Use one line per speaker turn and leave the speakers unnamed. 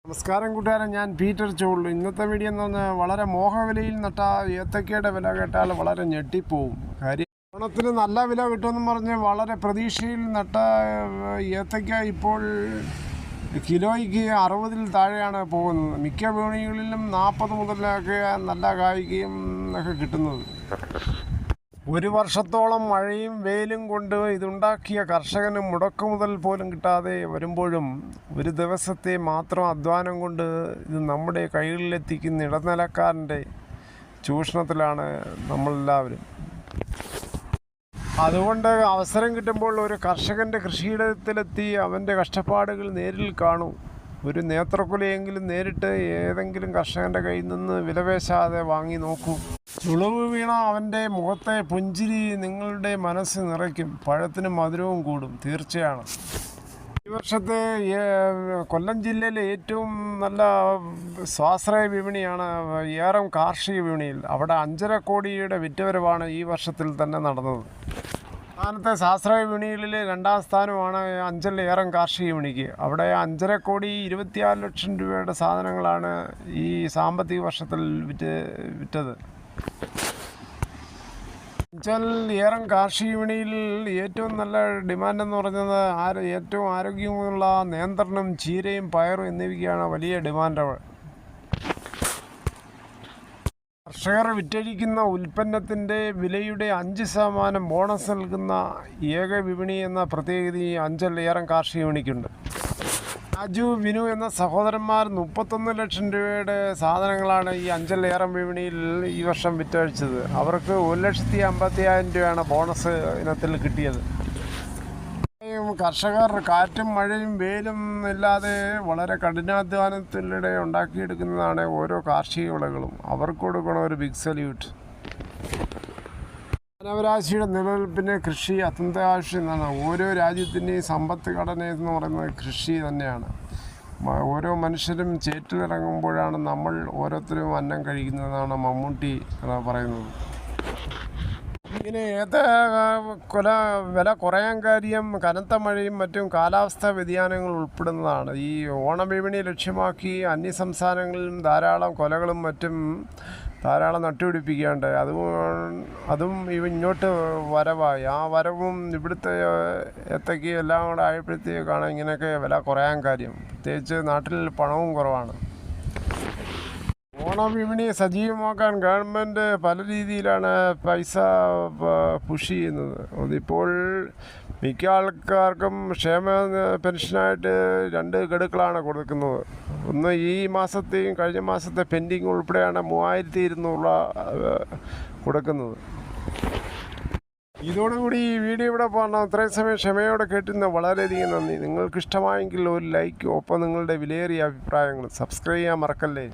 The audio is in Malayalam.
നമസ്കാരം കൂട്ടുകാരെ, ഞാൻ പീറ്റർ ചോളു. ഇന്നത്തെ വീഡിയോ എന്ന് പറഞ്ഞാൽ വളരെ മോഹവിലയിൽ നട്ട ഏത്തക്കയുടെ വില കേട്ടാൽ വളരെ ഞെട്ടിപ്പോവും. കാര്യം ഓണത്തിന് നല്ല വില കിട്ടുമെന്ന് പറഞ്ഞ് വളരെ പ്രതീക്ഷയിൽ നട്ട ഏത്തക്ക ഇപ്പോൾ കിലോയ്ക്ക് 60-ൽ താഴെയാണ് പോകുന്നത്. മിക്ക വിപണികളിലും 40 മുതലൊക്കെ നല്ല കായ്ക്കും ഒക്കെ കിട്ടുന്നത്. ഒരു വർഷത്തോളം മഴയും വെയിലും കൊണ്ട് ഇതുണ്ടാക്കിയ കർഷകന് മുടക്കുമുതൽ പോലും കിട്ടാതെ വരുമ്പോഴും ഒരു ദിവസത്തെ മാത്രം അധ്വാനം കൊണ്ട് ഇത് നമ്മുടെ കൈകളിലെത്തിക്കുന്ന ഇടനിലക്കാരൻ്റെ ചൂഷണത്തിലാണ് നമ്മളെല്ലാവരും. അതുകൊണ്ട് അവസരം കിട്ടുമ്പോൾ ഒരു കർഷകൻ്റെ കൃഷിയിടത്തിലെത്തി അവൻ്റെ കഷ്ടപ്പാടുകൾ നേരിൽ കാണൂ. ഒരു നേത്രക്കുലയെങ്കിലും നേരിട്ട് ഏതെങ്കിലും കർഷകൻ്റെ കയ്യിൽ നിന്ന് വിലപേശാതെ വാങ്ങി നോക്കൂ. ചുളിവ് വീണ അവൻ്റെ മുഖത്തെ പുഞ്ചിരി നിങ്ങളുടെ മനസ്സ് നിറയ്ക്കും. പഴത്തിന് മധുരവും കൂടും, തീർച്ചയാണ്. ഈ വർഷത്തെ കൊല്ലം ജില്ലയിലെ ഏറ്റവും നല്ല സ്വാശ്രയ വിപണിയാണ് ഏറം കാർഷിക വിപണിയിൽ. അവിടെ 5.5 കോടിയുടെ വിറ്റുവരവാണ് ഈ വർഷത്തിൽ തന്നെ നടന്നത്. സ്ഥാനത്തെ സ്വാശ്രയ വിപണികളിൽ 2ാം സ്ഥാനമാണ് അഞ്ചൽ ഏറം കാർഷിക വിപണിക്ക്. അവിടെ 5.5 കോടി 24 ലക്ഷം രൂപയുടെ സാധനങ്ങളാണ് ഈ സാമ്പത്തിക വർഷത്തിൽ വിറ്റത്. അഞ്ചൽ ഏറം കാർഷിക വിപണിയിൽ ഏറ്റവും നല്ല ഡിമാൻഡ് എന്ന് പറഞ്ഞത് ഏറ്റവും ആരോഗ്യമുള്ള നേന്ത്രനും ചീരയും പയറും എന്നിവയ്ക്കാണ് വലിയ ഡിമാൻഡ്. കർഷകർ വിറ്റഴിക്കുന്ന ഉൽപ്പന്നത്തിൻ്റെ വിലയുടെ 5% ബോണസ് നൽകുന്ന ഏക വിപണി എന്ന പ്രത്യേകത ഈ അഞ്ചൽ ഏറം കാർഷിക വിപണിക്കുണ്ട്. രാജു, വിനു എന്ന സഹോദരന്മാർ 31 ലക്ഷം രൂപയുടെ സാധനങ്ങളാണ് ഈ അഞ്ചൽ ഏറം വിപണിയിൽ ഈ വർഷം വിറ്റഴിച്ചത്. അവർക്ക് 1,50,000 രൂപയാണ് ബോണസ് ഇനത്തിൽ കിട്ടിയത്. കർഷകർ കാറ്റും മഴയും വെയിലും ഇല്ലാതെ വളരെ കഠിനാധ്വാനത്തിലൂടെ ഉണ്ടാക്കിയെടുക്കുന്നതാണ് ഓരോ കാർഷിക വിളകളും. അവർക്ക് കൊടുക്കണം ഒരു ബിഗ് സല്യൂട്ട്. മാനവരാശിയുടെ നിലനിൽപ്പിന് കൃഷി അത്യന്താവശ്യമാണ്. ഓരോ രാജ്യത്തിൻ്റെയും സമ്പത്ത് ഘടന എന്ന് പറയുന്നത് കൃഷി തന്നെയാണ്. ഓരോ മനുഷ്യരും ചേറ്റിലിറങ്ങുമ്പോഴാണ് നമ്മൾ ഓരോരുത്തരും അന്നം കഴിക്കുന്നതെന്നാണ് മമ്മൂട്ടി പറയുന്നത്. ഇങ്ങനെ വില കുറയാൻ കാര്യം കനത്ത മഴയും മറ്റും കാലാവസ്ഥാ വ്യതിയാനങ്ങൾ ഉൾപ്പെടുന്നതാണ്. ഈ ഓണവിപണി ലക്ഷ്യമാക്കി അന്യസംസ്ഥാനങ്ങളിലും ധാരാളം കൊലകളും മറ്റും ധാരാളം നട്ടുപിടിപ്പിക്കാണ്ട് അതും ഇങ്ങോട്ട് വരവായി. ആ വരവും ഇവിടുത്തെ ഏത്തയ്ക്ക് എല്ലാം കൂടെ ആയപ്പോഴത്തേക്കാണ് ഇങ്ങനെയൊക്കെ വില കുറയാൻ കാര്യം. പ്രത്യേകിച്ച് നാട്ടിൽ പണവും കുറവാണ്. ഓണവിപണി സജീവമാക്കാൻ ഗവൺമെൻറ് പല രീതിയിലാണ് പൈസ പുഷ് ചെയ്യുന്നത്. അതിപ്പോൾ മിക്ക ആൾക്കാർക്കും ക്ഷേമ പെൻഷനായിട്ട് 2 ഗഡുക്കളാണ് കൊടുക്കുന്നത്. ഒന്ന് ഈ മാസത്തെയും കഴിഞ്ഞ മാസത്തെ പെൻഡിങ് ഉൾപ്പെടെയാണ് 3200 കൊടുക്കുന്നത്. ഇതോടുകൂടി ഈ വീഡിയോ ഇവിടെ പോകണം. അത്രയും സമയം ക്ഷമയോടെ കേട്ടുന്ന വളരെയധികം നന്ദി. നിങ്ങൾക്കിഷ്ടമായെങ്കിൽ ഒരു ലൈക്ക്, ഒപ്പം നിങ്ങളുടെ വിലയേറിയ അഭിപ്രായങ്ങൾ. സബ്സ്ക്രൈബ് ചെയ്യാൻ മറക്കല്ലേ.